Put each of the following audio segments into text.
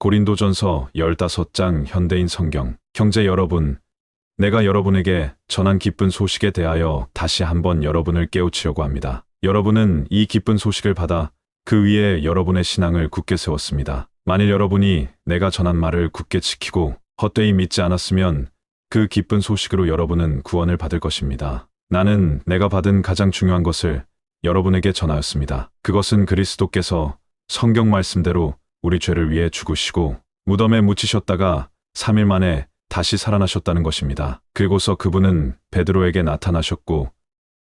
고린도전서 15장 현대인 성경. 형제 여러분, 내가 여러분에게 전한 기쁜 소식에 대하여 다시 한번 여러분을 깨우치려고 합니다. 여러분은 이 기쁜 소식을 받아 그 위에 여러분의 신앙을 굳게 세웠습니다. 만일 여러분이 내가 전한 말을 굳게 지키고 헛되이 믿지 않았으면 그 기쁜 소식으로 여러분은 구원을 받을 것입니다. 나는 내가 받은 가장 중요한 것을 여러분에게 전하였습니다. 그것은 그리스도께서 성경 말씀대로 우리 죄를 위해 죽으시고 무덤에 묻히셨다가 3일 만에 다시 살아나셨다는 것입니다. 그리고서 그분은 베드로에게 나타나셨고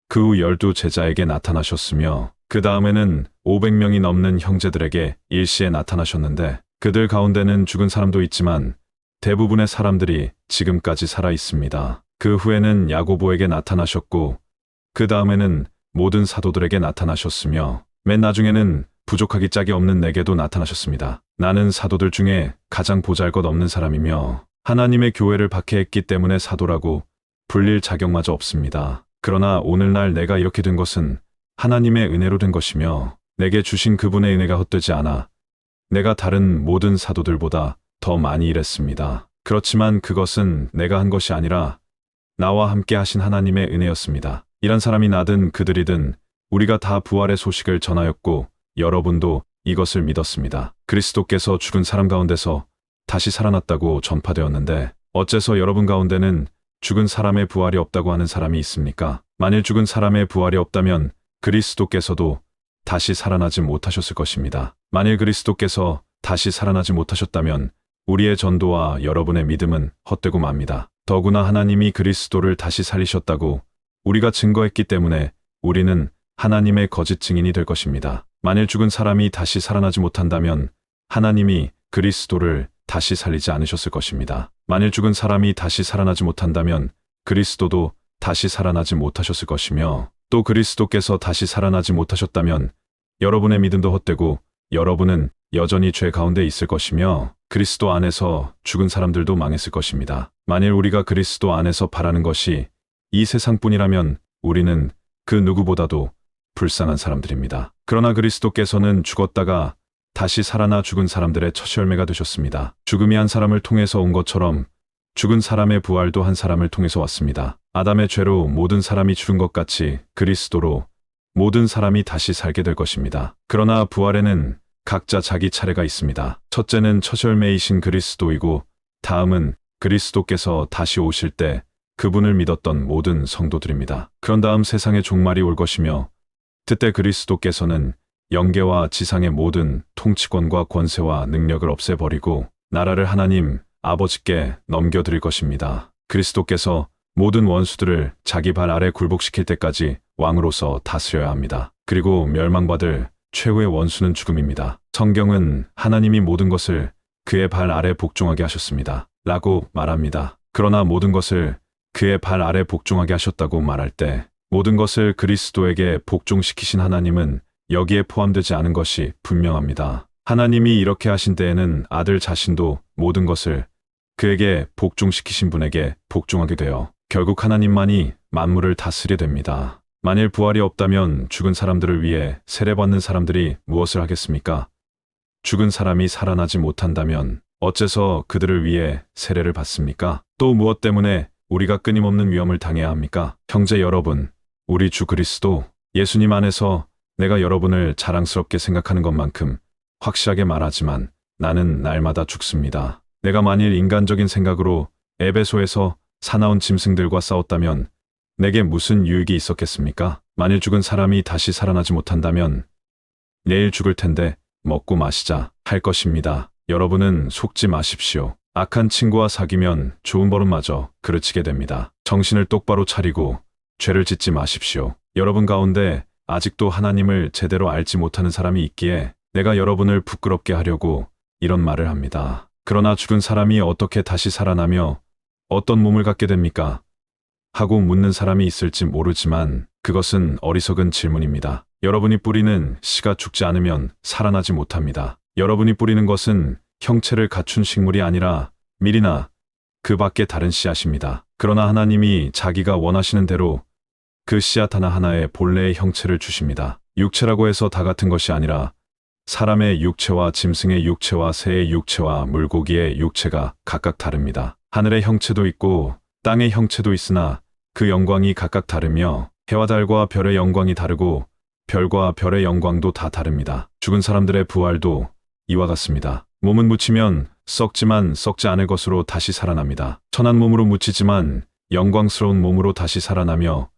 그 후 12 제자에게 나타나셨으며 그 다음에는 500명이 넘는 형제들에게 일시에 나타나셨는데 그들 가운데는 죽은 사람도 있지만 대부분의 사람들이 지금까지 살아 있습니다. 그 후에는 야고보에게 나타나셨고 그 다음에는 모든 사도들에게 나타나셨으며 맨 나중에는 부족하기 짝이 없는 내게도 나타나셨습니다. 나는 사도들 중에 가장 보잘것없는 사람이며 하나님의 교회를 박해했기 때문에 사도라고 불릴 자격마저 없습니다. 그러나 오늘날 내가 이렇게 된 것은 하나님의 은혜로 된 것이며 내게 주신 그분의 은혜가 헛되지 않아 내가 다른 모든 사도들보다 더 많이 일했습니다. 그렇지만 그것은 내가 한 것이 아니라 나와 함께 하신 하나님의 은혜였습니다. 이런 사람이 나든 그들이든 우리가 다 부활의 소식을 전하였고 여러분도 이것을 믿었습니다. 그리스도께서 죽은 사람 가운데서 다시 살아났다고 전파되었는데 어째서 여러분 가운데는 죽은 사람의 부활이 없다고 하는 사람이 있습니까? 만일 죽은 사람의 부활이 없다면 그리스도께서도 다시 살아나지 못하셨을 것입니다. 만일 그리스도께서 다시 살아나지 못하셨다면 우리의 전도와 여러분의 믿음은 헛되고 맙니다. 더구나 하나님이 그리스도를 다시 살리셨다고 우리가 증거했기 때문에 우리는 하나님의 거짓 증인이 될 것입니다. 만일 죽은 사람이 다시 살아나지 못한다면 하나님이 그리스도를 다시 살리지 않으셨을 것입니다. 만일 죽은 사람이 다시 살아나지 못한다면 그리스도도 다시 살아나지 못하셨을 것이며 또 그리스도께서 다시 살아나지 못하셨다면 여러분의 믿음도 헛되고 여러분은 여전히 죄 가운데 있을 것이며 그리스도 안에서 죽은 사람들도 망했을 것입니다. 만일 우리가 그리스도 안에서 바라는 것이 이 세상뿐이라면 우리는 그 누구보다도 불쌍한 사람들입니다. 그러나 그리스도께서는 죽었다가 다시 살아나 죽은 사람들의 첫 열매가 되셨습니다. 죽음이 한 사람을 통해서 온 것처럼 죽은 사람의 부활도 한 사람을 통해서 왔습니다. 아담의 죄로 모든 사람이 죽은 것 같이 그리스도로 모든 사람이 다시 살게 될 것입니다. 그러나 부활에는 각자 자기 차례가 있습니다. 첫째는 첫 열매이신 그리스도이고 다음은 그리스도께서 다시 오실 때 그분을 믿었던 모든 성도들입니다. 그런 다음 세상의 종말이 올 것이며 그때 그리스도께서는 영계와 지상의 모든 통치권과 권세와 능력을 없애버리고 나라를 하나님 아버지께 넘겨드릴 것입니다. 그리스도께서 모든 원수들을 자기 발 아래 굴복시킬 때까지 왕으로서 다스려야 합니다. 그리고 멸망받을 최후의 원수는 죽음입니다. 성경은 하나님이 모든 것을 그의 발 아래 복종하게 하셨습니다. 라고 말합니다. 그러나 모든 것을 그의 발 아래 복종하게 하셨다고 말할 때 모든 것을 그리스도에게 복종시키신 하나님은 여기에 포함되지 않은 것이 분명합니다. 하나님이 이렇게 하신 때에는 아들 자신도 모든 것을 그에게 복종시키신 분에게 복종하게 되어 결국 하나님만이 만물을 다스리게 됩니다. 만일 부활이 없다면 죽은 사람들을 위해 세례받는 사람들이 무엇을 하겠습니까? 죽은 사람이 살아나지 못한다면 어째서 그들을 위해 세례를 받습니까? 또 무엇 때문에 우리가 끊임없는 위험을 당해야 합니까? 형제 여러분, 우리 주 그리스도 예수님 안에서 내가 여러분을 자랑스럽게 생각하는 것만큼 확실하게 말하지만 나는 날마다 죽습니다. 내가 만일 인간적인 생각으로 에베소에서 사나운 짐승들과 싸웠다면 내게 무슨 유익이 있었겠습니까? 만일 죽은 사람이 다시 살아나지 못한다면 내일 죽을 텐데 먹고 마시자 할 것입니다. 여러분은 속지 마십시오. 악한 친구와 사귀면 좋은 버릇마저 그르치게 됩니다. 정신을 똑바로 차리고 죄를 짓지 마십시오. 여러분 가운데 아직도 하나님을 제대로 알지 못하는 사람이 있기에 내가 여러분을 부끄럽게 하려고 이런 말을 합니다. 그러나 죽은 사람이 어떻게 다시 살아나며 어떤 몸을 갖게 됩니까? 하고 묻는 사람이 있을지 모르지만 그것은 어리석은 질문입니다. 여러분이 뿌리는 씨가 죽지 않으면 살아나지 못합니다. 여러분이 뿌리는 것은 형체를 갖춘 식물이 아니라 밀이나 그 밖에 다른 씨앗입니다. 그러나 하나님이 자기가 원하시는 대로 그 씨앗 하나하나에 본래의 형체를 주십니다. 육체라고 해서 다 같은 것이 아니라 사람의 육체와 짐승의 육체와 새의 육체와 물고기의 육체가 각각 다릅니다. 하늘의 형체도 있고 땅의 형체도 있으나 그 영광이 각각 다르며 해와 달과 별의 영광이 다르고 별과 별의 영광도 다 다릅니다. 죽은 사람들의 부활도 이와 같습니다. 몸은 묻히면 썩지만 썩지 않을 것으로 다시 살아납니다. 천한 몸으로 묻히지만 영광스러운 몸으로 다시 살아나며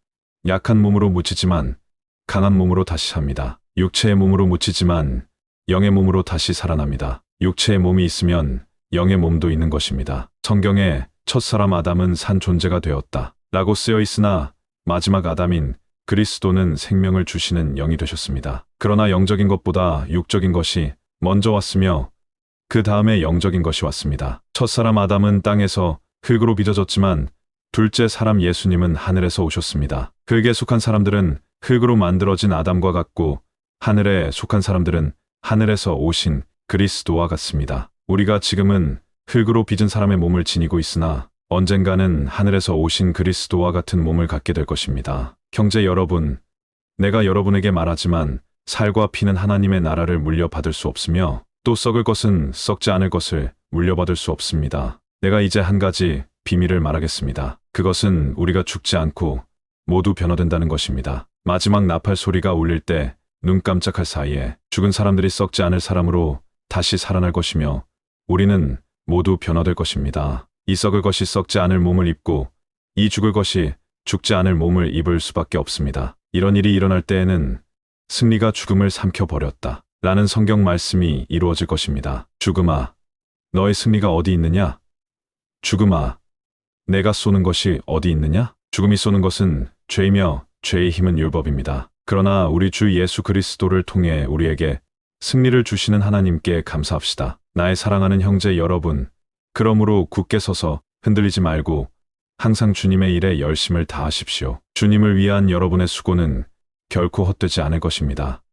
약한 몸으로 묻히지만 강한 몸으로 다시 삽니다. 육체의 몸으로 묻히지만 영의 몸으로 다시 살아납니다. 육체의 몸이 있으면 영의 몸도 있는 것입니다. 성경에 첫사람 아담은 산 존재가 되었다 라고 쓰여 있으나 마지막 아담인 그리스도는 생명을 주시는 영이 되셨습니다. 그러나 영적인 것보다 육적인 것이 먼저 왔으며 그 다음에 영적인 것이 왔습니다. 첫사람 아담은 땅에서 흙으로 빚어졌지만 둘째 사람 예수님은 하늘에서 오셨습니다. 흙에 속한 사람들은 흙으로 만들어진 아담과 같고 하늘에 속한 사람들은 하늘에서 오신 그리스도와 같습니다. 우리가 지금은 흙으로 빚은 사람의 몸을 지니고 있으나 언젠가는 하늘에서 오신 그리스도와 같은 몸을 갖게 될 것입니다. 형제 여러분, 내가 여러분에게 말하지만 살과 피는 하나님의 나라를 물려받을 수 없으며 또 썩을 것은 썩지 않을 것을 물려받을 수 없습니다. 내가 이제 한 가지 비밀을 말하겠습니다. 그것은 우리가 죽지 않고 모두 변화된다는 것입니다. 마지막 나팔 소리가 울릴 때 눈 깜짝할 사이에 죽은 사람들이 썩지 않을 사람으로 다시 살아날 것이며 우리는 모두 변화될 것입니다. 이 썩을 것이 썩지 않을 몸을 입고 이 죽을 것이 죽지 않을 몸을 입을 수밖에 없습니다. 이런 일이 일어날 때에는 승리가 죽음을 삼켜버렸다 라는 성경 말씀이 이루어질 것입니다. 죽음아, 너의 승리가 어디 있느냐? 죽음아, 내가 쏘는 것이 어디 있느냐? 죽음이 쏘는 것은 죄이며 죄의 힘은 율법입니다. 그러나 우리 주 예수 그리스도를 통해 우리에게 승리를 주시는 하나님께 감사합시다. 나의 사랑하는 형제 여러분, 그러므로 굳게 서서 흔들리지 말고 항상 주님의 일에 열심을 다하십시오. 주님을 위한 여러분의 수고는 결코 헛되지 않을 것입니다.